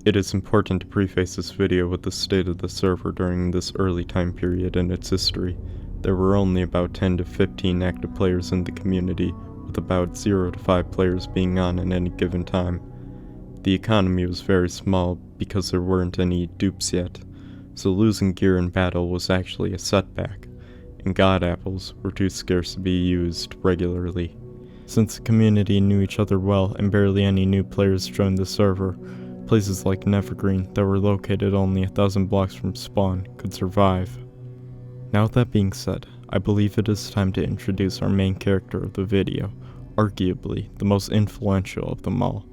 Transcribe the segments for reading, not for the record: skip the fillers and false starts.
It is important to preface this video with the state of the server during this early time period in its history. There were only about 10 to 15 active players in the community, with about 0 to 5 players being on at any given time. The economy was very small because there weren't any dupes yet, so losing gear in battle was actually a setback, and god apples were too scarce to be used regularly. Since the community knew each other well and barely any new players joined the server, places like Nevergreen that were located only 1,000 blocks from spawn could survive. Now with that being said, I believe it is time to introduce our main character of the video, arguably the most influential of them all,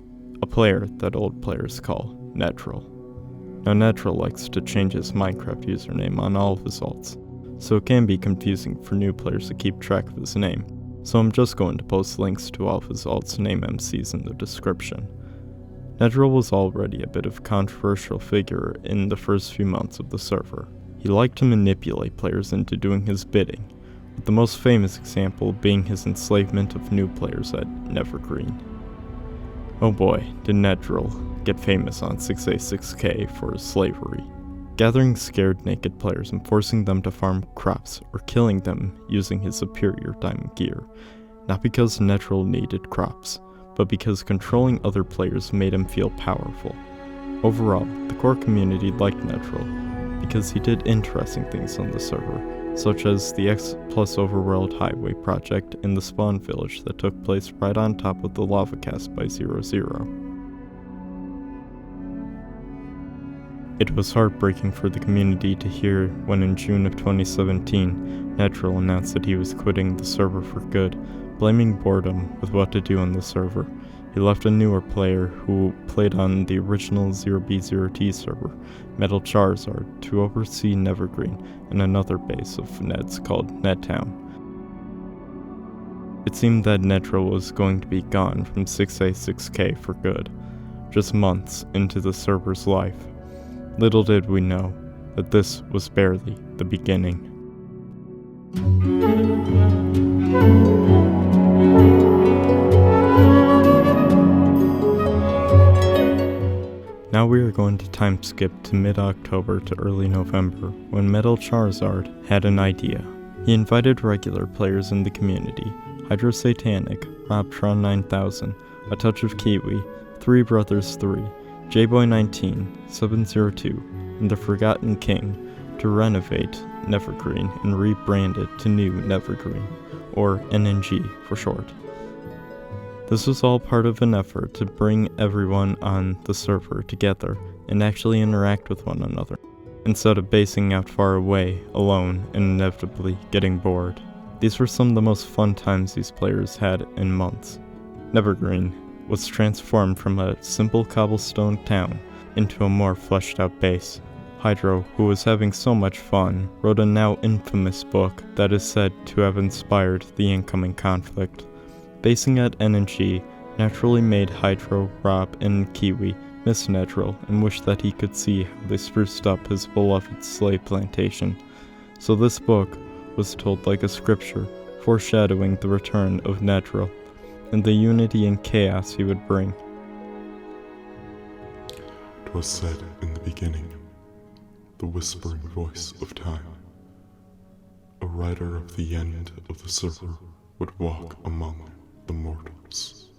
a player that old players call Nedril. Now Nedril likes to change his Minecraft username on all of his alts, so it can be confusing for new players to keep track of his name, so I'm just going to post links to all of his alts name MCs in the description. Nedril was already a bit of a controversial figure in the first few months of the server. He liked to manipulate players into doing his bidding, with the most famous example being his enslavement of new players at Nevergreen. Oh boy, did Nedril get famous on 6a6k for his slavery, gathering scared naked players and forcing them to farm crops or killing them using his superior diamond gear, not because Nedril needed crops, but because controlling other players made him feel powerful. Overall, the core community liked Nedril because he did interesting things on the server, such as the X plus Overworld Highway project in the spawn village that took place right on top of the lava cast by 00. It was heartbreaking for the community to hear when in June of 2017, Nedril announced that he was quitting the server for good, blaming boredom with what to do on the server. He left a newer player who played on the original 0b0t server, Metal Charizard, to oversee Nevergreen and another base of Neds called Nedtown. It seemed that Nedril was going to be gone from 6a6k for good, just months into the server's life. Little did we know that this was barely the beginning. Now we are going to time skip to mid-October to early November, when Metal Charizard had an idea. He invited regular players in the community, Hydro Satanic, Robtron 9000, A Touch of Kiwi, 3 Brothers 3, Jboy 19, 702, and the Forgotten King, to renovate Nevergreen and rebrand it to New Nevergreen, or NNG for short. This was all part of an effort to bring everyone on the server together and actually interact with one another, instead of basing out far away, alone, and inevitably getting bored. These were some of the most fun times these players had in months. Nevergreen was transformed from a simple cobblestone town into a more fleshed out base. Hydro, who was having so much fun, wrote a now infamous book that is said to have inspired the incoming conflict. Basing at NNG naturally made Hydro, Rob, and Kiwi miss Nedril and wish that he could see how they spruced up his beloved slave plantation. So this book was told like a scripture, foreshadowing the return of Nedril and the unity and chaos he would bring. 'Twas said in the beginning, the whispering voice of time. A rider of the end of the server would walk among the mortals.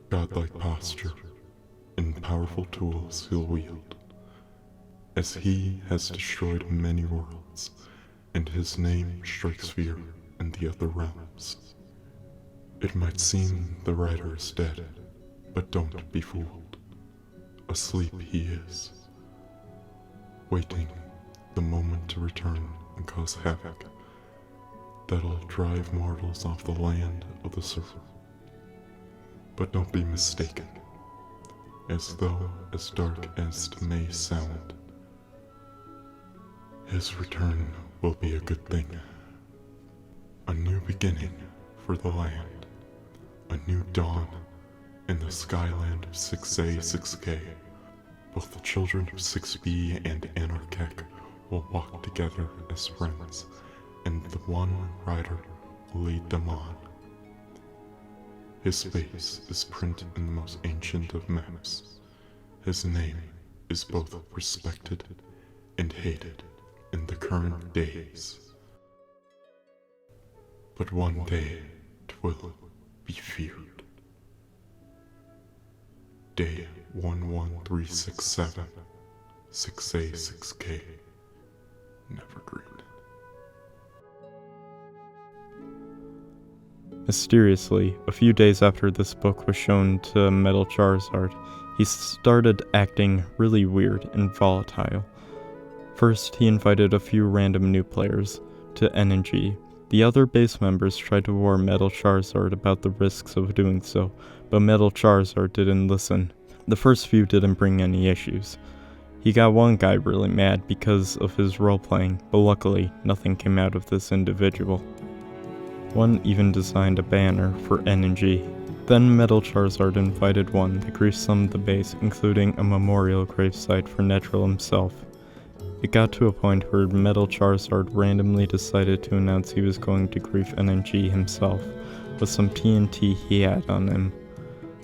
Godlike posture and powerful tools he'll wield, as he has destroyed many worlds, and his name strikes fear in the other realms. It might seem the rider is dead, but don't be fooled. Asleep he is, waiting the moment to return and cause havoc that'll drive mortals off the land of the server. But don't be mistaken, as though as dark as it may sound, his return will be a good thing. A new beginning for the land, a new dawn in the skyland of 6A, 6K. Both the children of 6B and Anarchy will walk together as friends, and the one rider will lead them on. His face is printed in the most ancient of maps. His name is both respected and hated in the current days. But one day 'twill be feared. Day 11367, 6A, 6K, Nevergreen. Mysteriously, a few days after this book was shown to Metal Charizard, he started acting really weird and volatile. First, he invited a few random new players to NNG. The other base members tried to warn Metal Charizard about the risks of doing so, but Metal Charizard didn't listen. The first few didn't bring any issues. He got one guy really mad because of his role-playing, but luckily, nothing came out of this individual. One even designed a banner for NNG. Then Metal Charizard invited one that griefed some of the base, including a memorial gravesite for Nedril himself. It got to a point where Metal Charizard randomly decided to announce he was going to grief NNG himself, with some TNT he had on him.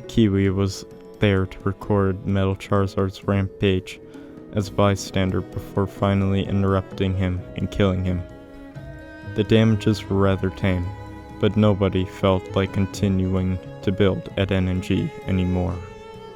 Kiwi was there to record Metal Charizard's rampage as a bystander before finally interrupting him and killing him. The damages were rather tame, but nobody felt like continuing to build at NNG anymore.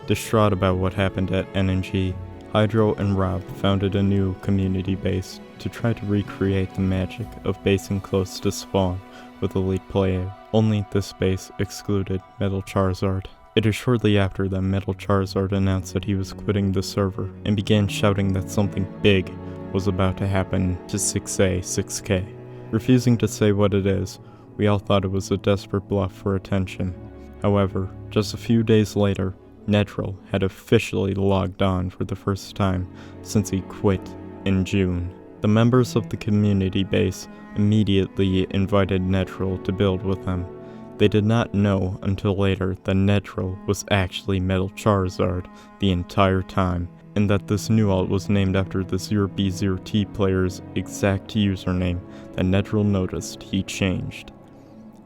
Distraught about what happened at NNG, Hydro and Rob founded a new community base to try to recreate the magic of basing close to spawn with elite player. Only this base excluded Metal Charizard. It is shortly after that Metal Charizard announced that he was quitting the server and began shouting that something big was about to happen to 6A, 6K. Refusing to say what it is, we all thought it was a desperate bluff for attention. However, just a few days later, Nedril had officially logged on for the first time since he quit in June. The members of the community base immediately invited Nedril to build with them. They did not know until later that Nedril was actually Metal Charizard the entire time, and that this new alt was named after the 0B0T player's exact username that Nedril noticed he changed.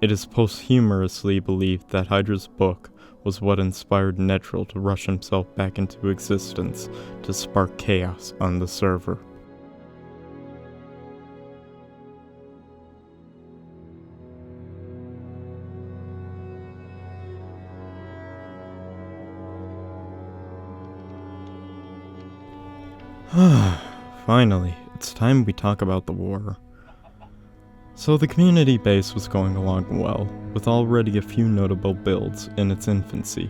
It is posthumously believed that Hydra's book was what inspired Nedril to rush himself back into existence to spark chaos on the server. Finally, it's time we talk about the war. So the community base was going along well, with already a few notable builds in its infancy.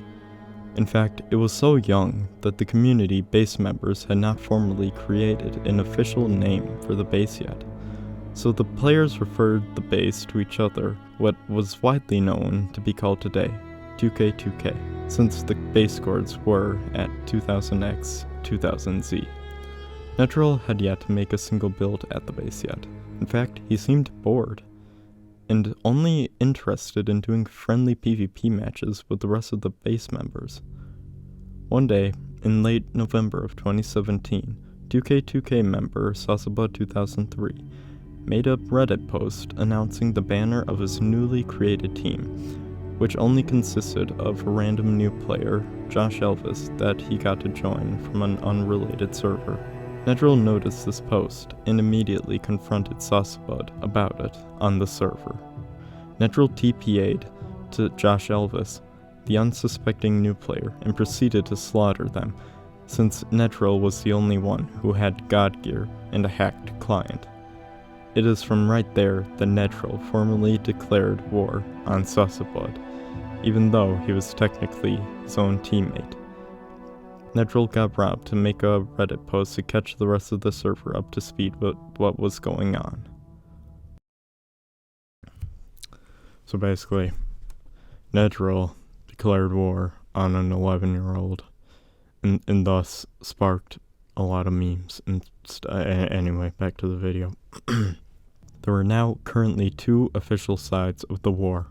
In fact, it was so young that the community base members had not formally created an official name for the base yet. So the players referred the base to each other, what was widely known to be called today 2K2K, since the base scores were at 2000X, 2000Z. Nedril had yet to make a single build at the base yet. In fact, he seemed bored, and only interested in doing friendly PvP matches with the rest of the base members. One day, in late November of 2017, 2K2K member Sasaba2003 made a Reddit post announcing the banner of his newly created team, which only consisted of a random new player, Josh Elvis, that he got to join from an unrelated server. Nedril noticed this post and immediately confronted Sasabud about it on the server. Nedril TPA'd to Josh Elvis, the unsuspecting new player, and proceeded to slaughter them, since Nedril was the only one who had God gear and a hacked client. It is from right there that Nedril formally declared war on Sasabud, even though he was technically his own teammate. Nedril got Rob to make a Reddit post to catch the rest of the server up to speed with what was going on. So basically, Nedril declared war on an 11-year-old and thus sparked a lot of memes. Anyway, back to the video. There are now currently two official sides of the war.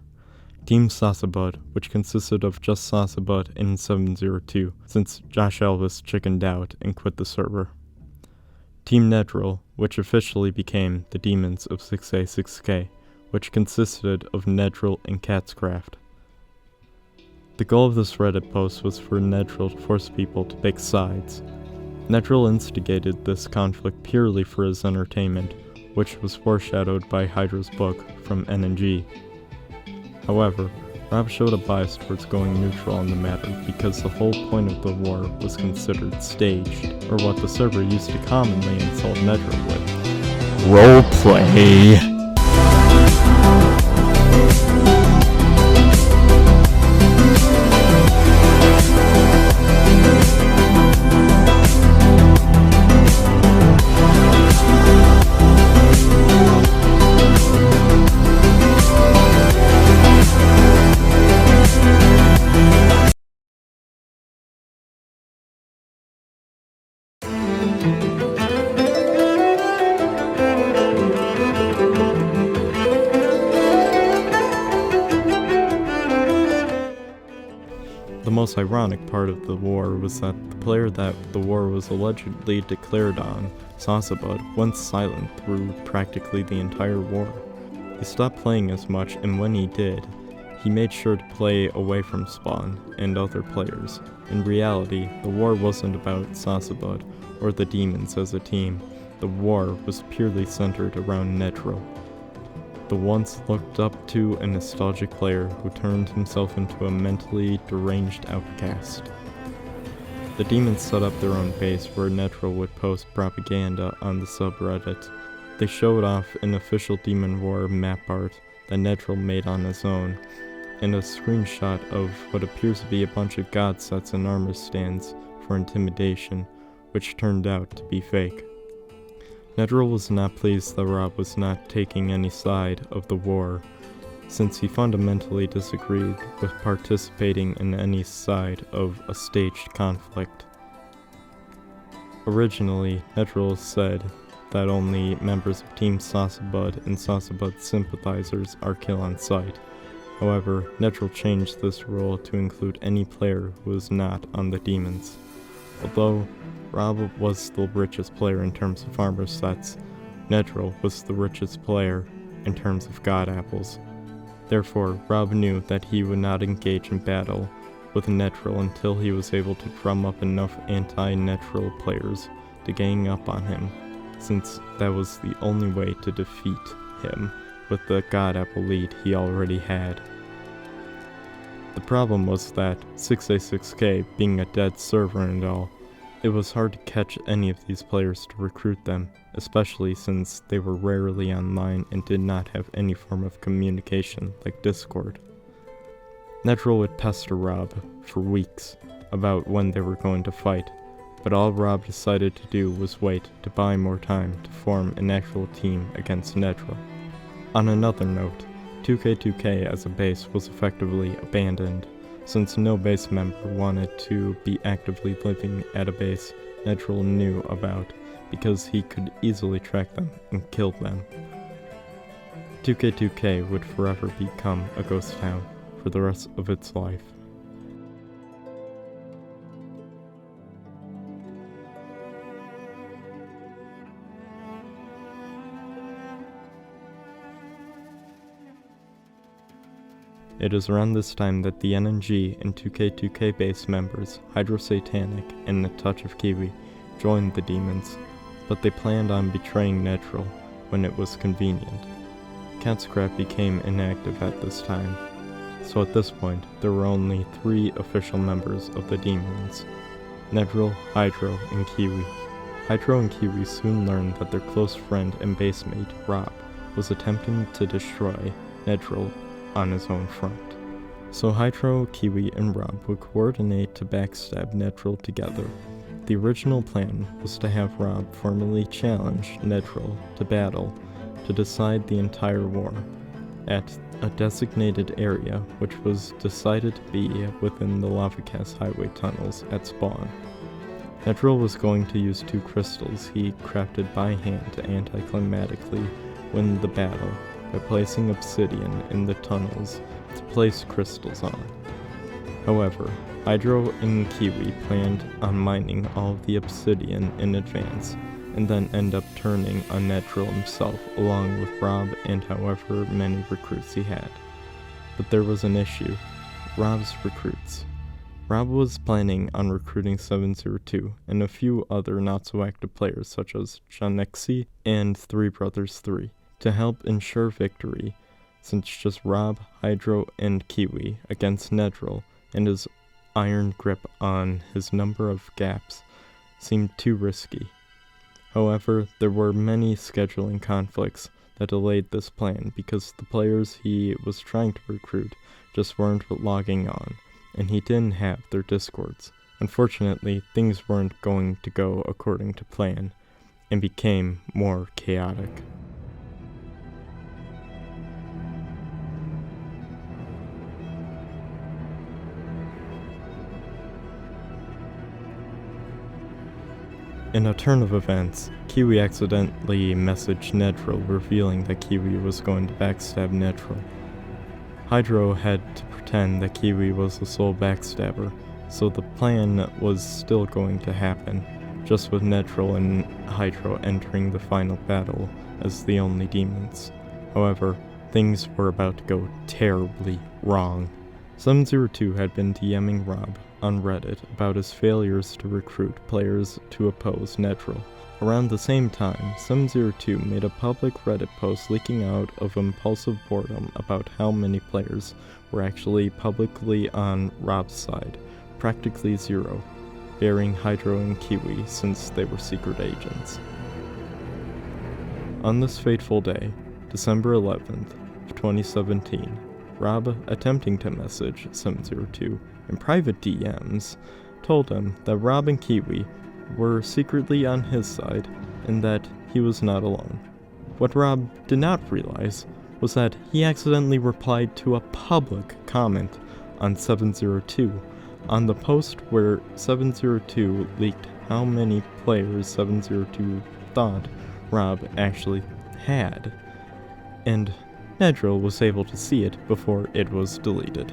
Team Sasabud, which consisted of just Sasabud and 702, since Josh Elvis chickened out and quit the server. Team Nedril, which officially became the Demons of 6A6K, which consisted of Nedril and Catscraft. The goal of this Reddit post was for Nedril to force people to pick sides. Nedril instigated this conflict purely for his entertainment, which was foreshadowed by Hydra's book from N&G. However, Rob showed a bias towards going neutral on the matter because the whole point of the war was considered staged, or what the server used to commonly insult Nedril with: roleplay. The most ironic part of the war was that the player that the war was allegedly declared on, Sasabud, went silent through practically the entire war. He stopped playing as much, and when he did, he made sure to play away from Spawn and other players. In reality, the war wasn't about Sasabud or the Demons as a team. The war was purely centered around Nedril, the once looked up to and nostalgic player who turned himself into a mentally deranged outcast. The Demons set up their own base where Nedril would post propaganda on the subreddit. They showed off an official Demon War map art that Nedril made on his own, and a screenshot of what appears to be a bunch of god sets and armor stands for intimidation, which turned out to be fake. Nedril was not pleased that Rob was not taking any side of the war, since he fundamentally disagreed with participating in any side of a staged conflict. Originally, Nedril said that only members of Team Sasabud and Sasabud sympathizers are killed on sight. However, Nedril changed this rule to include any player who was not on the Demons. Although Rob was the richest player in terms of armor sets, Nedril was the richest player in terms of god apples. Therefore, Rob knew that he would not engage in battle with Nedril until he was able to drum up enough anti-Nedril players to gang up on him, since that was the only way to defeat him with the God Apple lead he already had. The problem was that 6a6k being a dead server and all, it was hard to catch any of these players to recruit them, especially since they were rarely online and did not have any form of communication like Discord. Nedril would pester Rob for weeks about when they were going to fight, but all Rob decided to do was wait to buy more time to form an actual team against Nedril. On another note, 2k2k as a base was effectively abandoned, since no base member wanted to be actively living at a base Nedril knew about, because he could easily track them and kill them. 2k2k would forever become a ghost town for the rest of its life. It is around this time that the NNG and 2k2k base members, Hydro Satanic and A Touch of Kiwi, joined the demons, but they planned on betraying Nedril when it was convenient. Catscrap became inactive at this time, so at this point there were only 3 official members of the demons: Nedril, Hydro, and Kiwi. Hydro and Kiwi soon learned that their close friend and basemate, Rob, was attempting to destroy Nedril on his own front. So Hydro, Kiwi, and Rob would coordinate to backstab Nedril together. The original plan was to have Rob formally challenge Nedril to battle to decide the entire war at a designated area, which was decided to be within the Lavacast highway tunnels at spawn. Nedril was going to use 2 crystals he crafted by hand to anticlimatically win the battle by placing obsidian in the tunnels to place crystals on. However, Hydro and Kiwi planned on mining all of the obsidian in advance, and then end up turning on Nedril himself along with Rob and however many recruits he had. But there was an issue: Rob's recruits. Rob was planning on recruiting 702 and a few other not-so-active players such as Janexi and 3 Brothers 3 to help ensure victory, since just Rob, Hydro, and Kiwi against Nedril and his iron grip on his number of gaps seemed too risky. However, there were many scheduling conflicts that delayed this plan because the players he was trying to recruit just weren't logging on, and he didn't have their Discords. Unfortunately, things weren't going to go according to plan, and became more chaotic. In a turn of events, Kiwi accidentally messaged Nedril revealing that Kiwi was going to backstab Nedril. Hydro had to pretend that Kiwi was the sole backstabber, so the plan was still going to happen, just with Nedril and Hydro entering the final battle as the only demons. However, things were about to go terribly wrong. 702 had been DMing Rob on Reddit about his failures to recruit players to oppose Nedril. Around the same time, 702 made a public Reddit post leaking out of impulsive boredom about how many players were actually publicly on Rob's side, practically 0, bearing Hydro and Kiwi since they were secret agents. On this fateful day, December 11th of 2017, Rob, attempting to message 702 in private DMs, told him that Rob and Kiwi were secretly on his side and that he was not alone. What Rob did not realize was that he accidentally replied to a public comment on 702 on the post where 702 leaked how many players 702 thought Rob actually had, and Nedril was able to see it before it was deleted.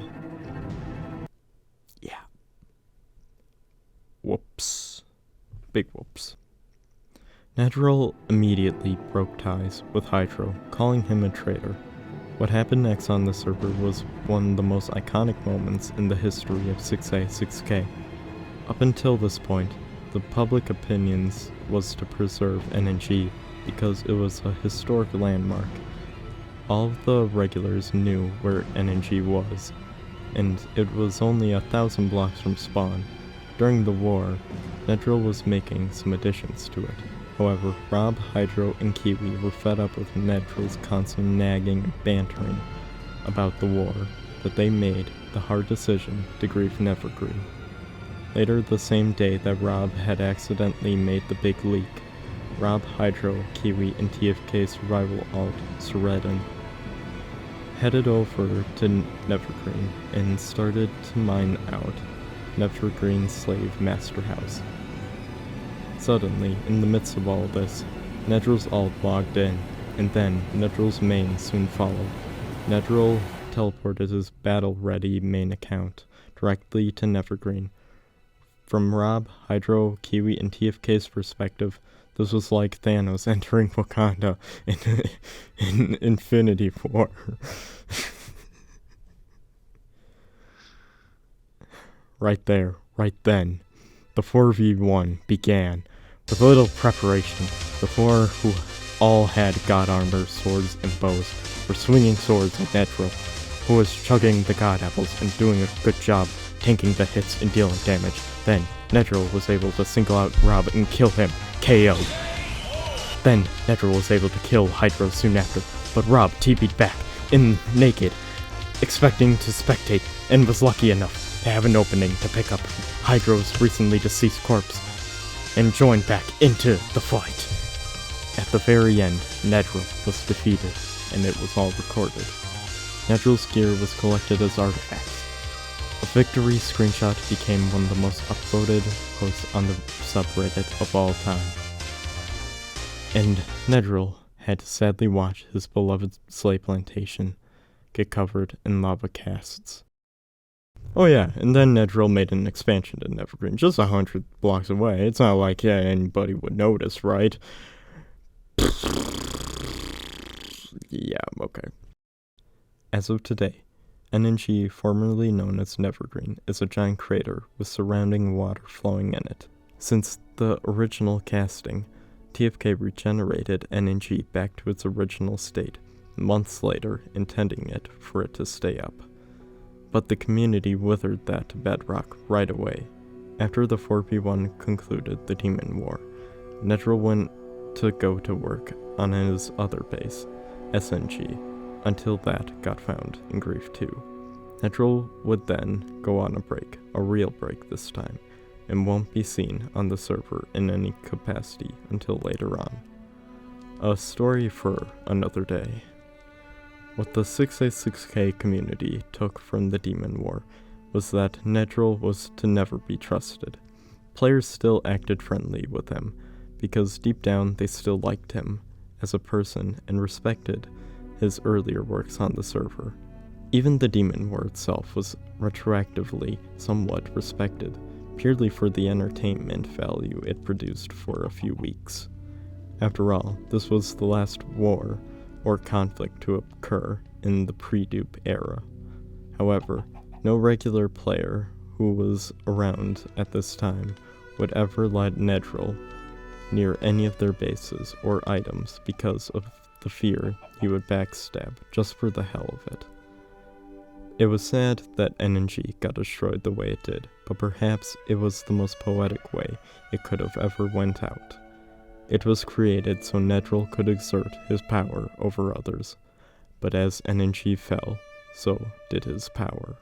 Yeah. Whoops. Big whoops. Nedril immediately broke ties with Hydro, calling him a traitor. What happened next on the server was one of the most iconic moments in the history of 6A6K. Up until this point, the public opinions was to preserve NNG because it was a historic landmark. All of the regulars knew where NNG was, and it was only 1,000 blocks from spawn. During the war, Nedril was making some additions to it. However, Rob, Hydro, and Kiwi were fed up with Nedril's constant nagging and bantering about the war that they made the hard decision to grieve Nevergreen. Later the same day that Rob had accidentally made the big leak, Rob, Hydro, Kiwi, and TFK survival alt Subreddit headed over to Nevergreen and started to mine out Nevergreen's slave master house. Suddenly, in the midst of all this, Nedril's alt logged in, and then Nedril's main soon followed. Nedril teleported his battle-ready main account directly to Nevergreen. From Rob, Hydro, Kiwi, and TFK's perspective, this was like Thanos entering Wakanda in Infinity War. Right there, right then, the 4v1 began. With little preparation, the four who all had god armor, swords, and bows were swinging swords at Nedril, who was chugging the god apples and doing a good job tanking the hits and dealing damage. Then, Nedril was able to single out Rob and kill him, KO'd. Then, Nedril was able to kill Hydro soon after, but Rob TP'd back, in naked, expecting to spectate, and was lucky enough to have an opening to pick up Hydro's recently deceased corpse and join back into the fight. At the very end, Nedril was defeated, and it was all recorded. Nedril's gear was collected as artifacts. A victory screenshot became one of the most upvoted posts on the subreddit of all time. And Nedril had to sadly watch his beloved slave plantation get covered in lava casts. Oh yeah, and then Nedril made an expansion to Nevergreen, just 100 blocks away. It's not like, yeah, anybody would notice, right? Yeah, okay. As of today, NNG, formerly known as Nevergreen, is a giant crater with surrounding water flowing in it. Since the original casting, TFK regenerated NNG back to its original state, months later, intending it for it to stay up. But the community withered that to bedrock right away. After the 4v1 concluded the Demon War, Nedril went to go to work on his other base, SNG, until that got found in Grief 2. Nedril would then go on a break, a real break this time, and won't be seen on the server in any capacity until later on. A story for another day. What the 6A6K community took from the Demon War was that Nedril was to never be trusted. Players still acted friendly with him, because deep down they still liked him as a person and respected his earlier works on the server. Even the Demon War itself was retroactively somewhat respected, purely for the entertainment value it produced for a few weeks. After all, this was the last war or conflict to occur in the pre-dupe era. However, no regular player who was around at this time would ever let Nedril near any of their bases or items because of the fear he would backstab just for the hell of it. It was sad that NNG got destroyed the way it did, but perhaps it was the most poetic way it could have ever went out. It was created so Nedril could exert his power over others, but as NNG fell, so did his power.